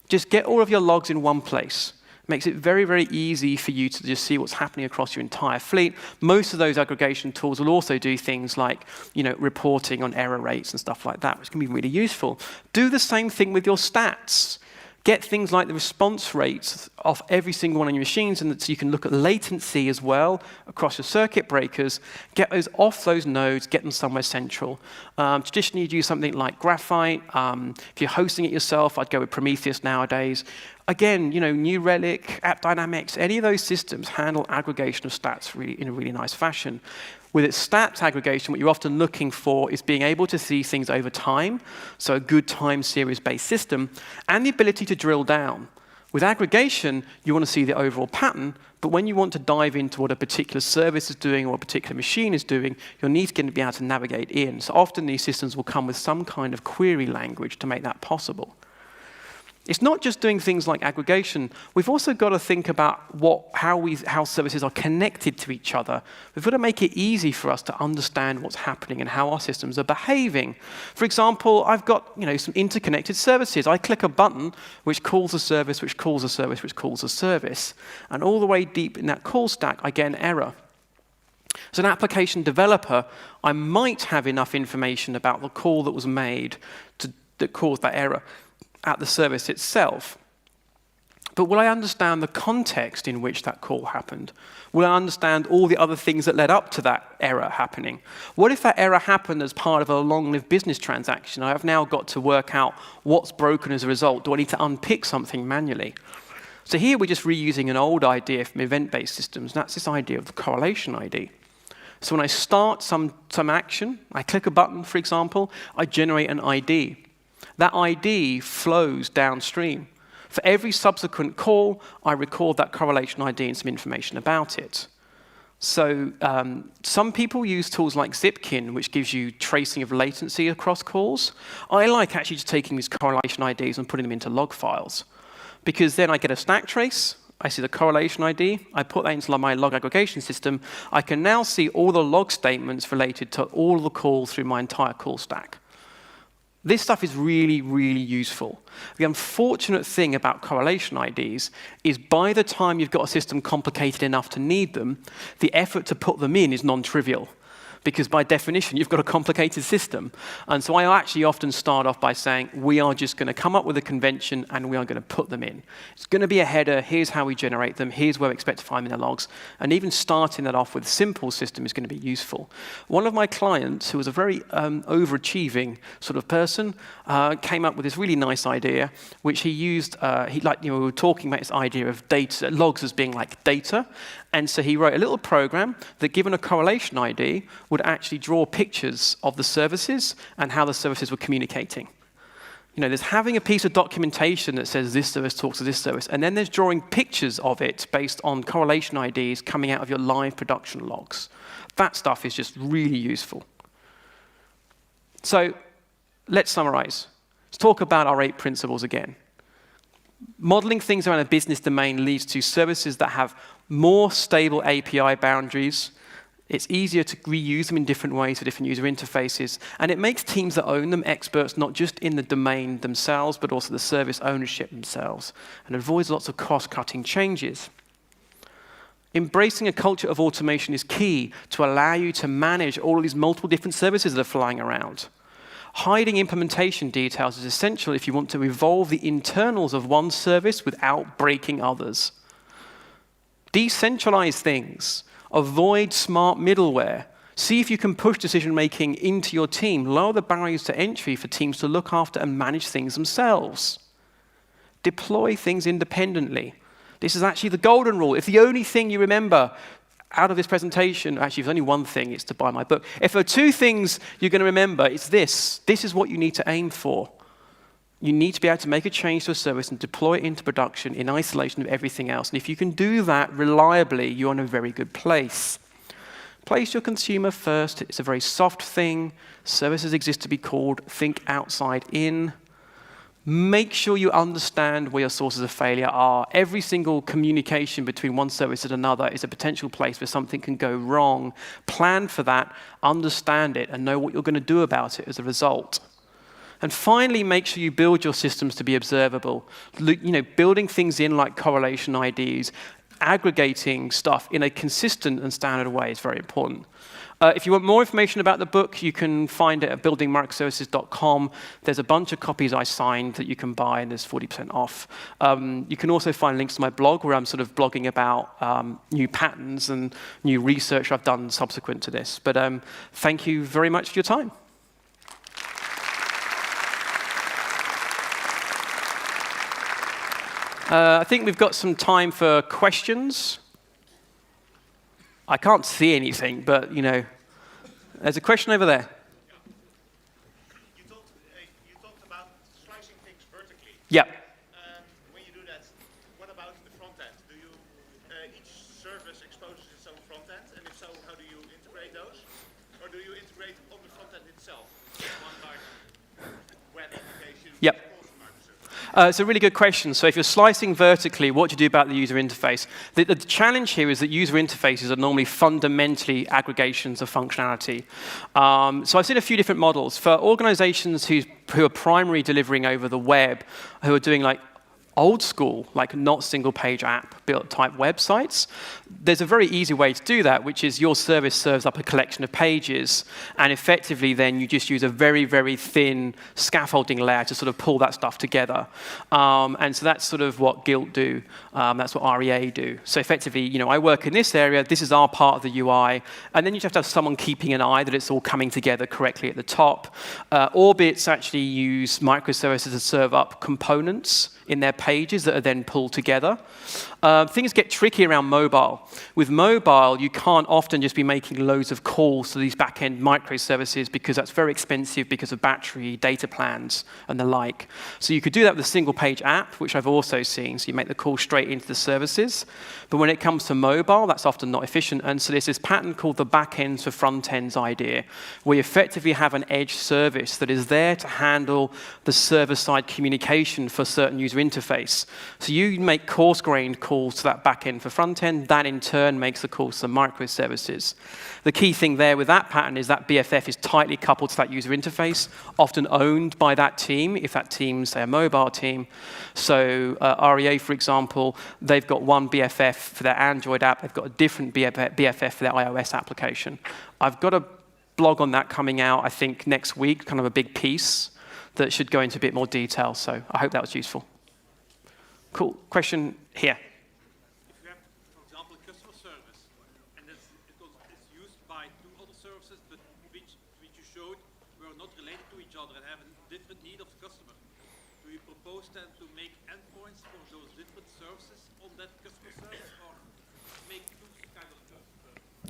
Just get all of your logs in one place. Makes it very, very easy for you to just see what's happening across your entire fleet. Most of those aggregation tools will also do things like, reporting on error rates and stuff like that, which can be really useful. Do the same thing with your stats. Get things like the response rates of every single one of your machines, and so you can look at latency as well across your circuit breakers. Get those off those nodes, get them somewhere central. Traditionally, you'd use something like Graphite. If you're hosting it yourself, I'd go with Prometheus nowadays. Again, New Relic, App Dynamics, any of those systems handle aggregation of stats in a really nice fashion. With its stats aggregation, what you're often looking for is being able to see things over time, so a good time series-based system, and the ability to drill down. With aggregation, you want to see the overall pattern, but when you want to dive into what a particular service is doing or a particular machine is doing, you'll need to be able to navigate in. So often these systems will come with some kind of query language to make that possible. It's not just doing things like aggregation. We've also got to think about how services are connected to each other. We've got to make it easy for us to understand what's happening and how our systems are behaving. For example, I've got some interconnected services. I click a button which calls a service, which calls a service, which calls a service. And all the way deep in that call stack, I get an error. As an application developer, I might have enough information about the call that was made that caused that error at the service itself. But will I understand the context in which that call happened? Will I understand all the other things that led up to that error happening? What if that error happened as part of a long-lived business transaction? I've now got to work out what's broken as a result. Do I need to unpick something manually? So here we're just reusing an old idea from event-based systems, and that's this idea of the correlation ID. So when I start some action, I click a button, for example, I generate an ID. That ID flows downstream. For every subsequent call, I record that correlation ID and some information about it. So some people use tools like Zipkin, which gives you tracing of latency across calls. I like actually just taking these correlation IDs and putting them into log files, because then I get a stack trace, I see the correlation ID, I put that into my log aggregation system. I can now see all the log statements related to all the calls through my entire call stack. This stuff is really, really useful. The unfortunate thing about correlation IDs is by the time you've got a system complicated enough to need them, the effort to put them in is non-trivial, because by definition, you've got a complicated system. And so I actually often start off by saying, we are just going to come up with a convention and we are going to put them in. It's going to be a header, here's how we generate them, here's where we expect to find them in the logs. And even starting that off with a simple system is going to be useful. One of my clients, who was a very overachieving sort of person, came up with this really nice idea, which he used, we were talking about this idea of data, logs as being like data. And so he wrote a little program that, given a correlation ID, would actually draw pictures of the services and how the services were communicating. There's having a piece of documentation that says this service talks to this service, and then there's drawing pictures of it based on correlation IDs coming out of your live production logs. That stuff is just really useful. So let's summarize. Let's talk about our 8 principles again. Modeling things around a business domain leads to services that have more stable API boundaries. It's easier to reuse them in different ways for different user interfaces, and it makes teams that own them experts not just in the domain themselves, but also the service ownership themselves, and avoids lots of cost-cutting changes. Embracing a culture of automation is key to allow you to manage all of these multiple different services that are flying around. Hiding implementation details is essential if you want to evolve the internals of one service without breaking others. Decentralize things. Avoid smart middleware. See if you can push decision-making into your team. Lower the barriers to entry for teams to look after and manage things themselves. Deploy things independently. This is actually the golden rule. If the only thing you remember out of this presentation, actually, if there's only one thing, it's to buy my book. If there are 2 things you're going to remember, it's this. This is what you need to aim for. You need to be able to make a change to a service and deploy it into production in isolation of everything else. And if you can do that reliably, you're in a very good place. Place your consumer first. It's a very soft thing. Services exist to be called. Think outside in. Make sure you understand where your sources of failure are. Every single communication between one service and another is a potential place where something can go wrong. Plan for that, understand it, and know what you're going to do about it as a result. And finally, make sure you build your systems to be observable. Building things in like correlation IDs aggregating stuff in a consistent and standard way is very important. If you want more information about the book, you can find it at buildingmicroservices.com. There's a bunch of copies I signed that you can buy, and there's 40% off. You can also find links to my blog, where I'm sort of blogging about new patterns and new research I've done subsequent to this. But thank you very much for your time. I think we've got some time for questions. I can't see anything, but, you know, there's a question over there. You talked about slicing things vertically. Yeah. When you do that, what about the front end? Do you, each service exposes its own front end, and if so, how do you integrate those? Or do you integrate on the front end itself? One like web application. Yep. It's a really good question. So if you're slicing vertically, what do you do about the user interface? The challenge here is that user interfaces are normally fundamentally aggregations of functionality. So I've seen a few different models. For organizations who are primarily delivering over the web, who are doing like old school, like not single page app built type websites, there's a very easy way to do that, which is your service serves up a collection of pages, and effectively then you just use a very, very thin scaffolding layer to sort of pull that stuff together. And so that's sort of what Guilt do. That's what REA do. So effectively, you know, I work in this area, this is our part of the UI, and then you just have to have someone keeping an eye that it's all coming together correctly at the top. Orbits actually use microservices to serve up components in their pages that are then pulled together. Things get tricky around mobile. With mobile, you can't often just be making loads of calls to these back-end microservices because that's very expensive because of battery, data plans, and the like. So you could do that with a single-page app, which I've also seen. So you make the call straight into the services. But when it comes to mobile, that's often not efficient. And so there's this pattern called the back-ends for front-ends idea, where you effectively have an edge service that is there to handle the server-side communication for certain user interface. So you make coarse-grained calls to that back-end for front-end. That, in turn, makes the calls to microservices. The key thing there with that pattern is that BFF is tightly coupled to that user interface, often owned by that team, if that team's, say, a mobile team. So REA, for example, they've got one BFF for their Android app. They've got a different BFF for their iOS application. I've got a blog on that coming out, I think, next week, kind of a big piece that should go into a bit more detail. So I hope that was useful. Cool. Question here. If you have, for example, a customer service, and it's used by two other services, but which you showed were not related to each other and have a different need of the customer, do you propose then to make endpoints for those different services on that customer service, or make two kind of services?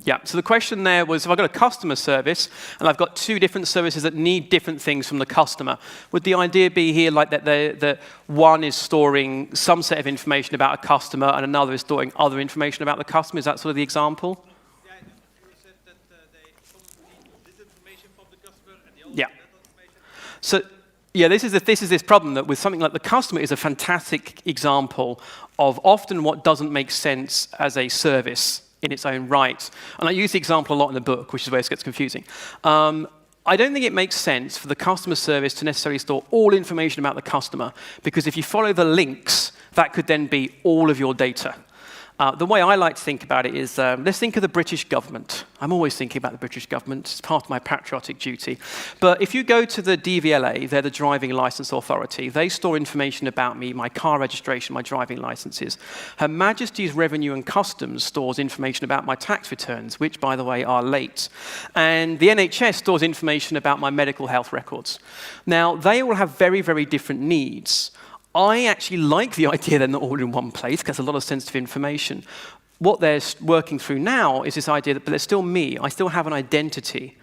Yeah, so the question there was, if I've got a customer service and I've got two different services that need different things from the customer, would the idea be here like that one is storing some set of information about a customer and another is storing other information about the customer? Is that sort of the example? Yeah, you said that some need this information from the customer and the other Yeah. that information. So yeah, this is this problem that with something like the customer is a fantastic example of often what doesn't make sense as a service in its own right. And I use the example a lot in the book, which is where it gets confusing. I don't think it makes sense for the customer service to necessarily store all information about the customer, because if you follow the links, that could then be all of your data. The way I like to think about it is, let's think of the British government. I'm always thinking about the British government. It's part of my patriotic duty. But if you go to the DVLA, they're the Driving License Authority. They store information about me, my car registration, my driving licenses. Her Majesty's Revenue and Customs stores information about my tax returns, which, by the way, are late. And the NHS stores information about my medical health records. Now, they all have very, very different needs. I actually like the idea they're not all in one place, because there's a lot of sensitive information. What they're working through now is this idea that, but there's still me. I still have an identity.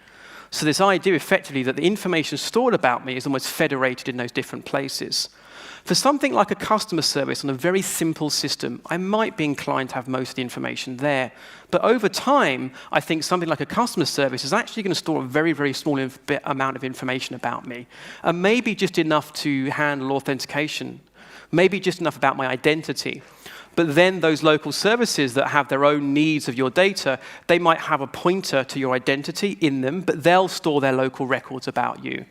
So this idea, effectively, that the information stored about me is almost federated in those different places. For something like a customer service on a very simple system, I might be inclined to have most of the information there. But over time, I think something like a customer service is actually going to store a very, very small amount of information about me. And maybe just enough to handle authentication. Maybe just enough about my identity. But then those local services that have their own needs of your data, they might have a pointer to your identity in them, but they'll store their local records about you.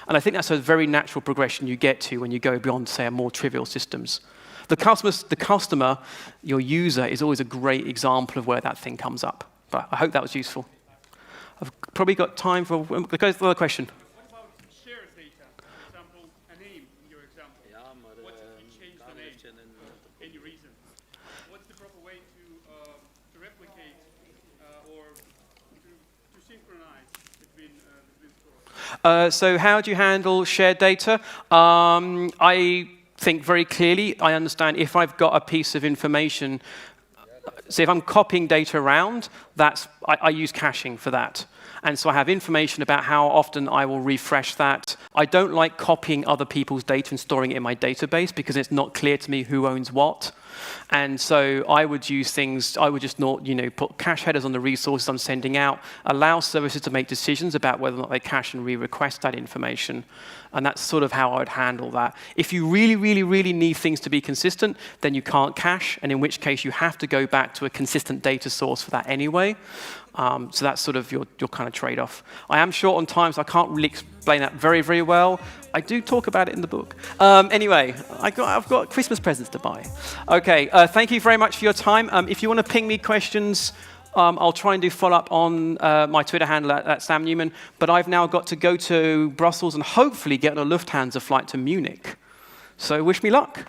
And I think that's a very natural progression you get to when you go beyond, say, more trivial systems. The customer, your user, is always a great example of where that thing comes up. But I hope that was useful. I've probably got time for, go to the other question. What about shared data? For example, a name in your example. What if you change the name? Any reason? What's the proper way to replicate or to synchronize between stores? So how do you handle shared data? I think very clearly. I understand if I've got a piece of information, so if I'm copying data around, I use caching for that. And so I have information about how often I will refresh that. I don't like copying other people's data and storing it in my database because it's not clear to me who owns what. And so I would use things, I would just not, put cache headers on the resources I'm sending out, allow services to make decisions about whether or not they cache and re-request that information. And that's sort of how I would handle that. If you really, really, really need things to be consistent, then you can't cache, and in which case you have to go back to a consistent data source for that anyway. So that's sort of your kind of trade-off. I am short on time, so I can't really explain that very, very well. I do talk about it in the book. Anyway, I've got Christmas presents to buy. Okay, thank you very much for your time. If you want to ping me questions, I'll try and do follow-up on my Twitter handle at Sam Newman. But I've now got to go to Brussels and hopefully get on a Lufthansa flight to Munich. So wish me luck.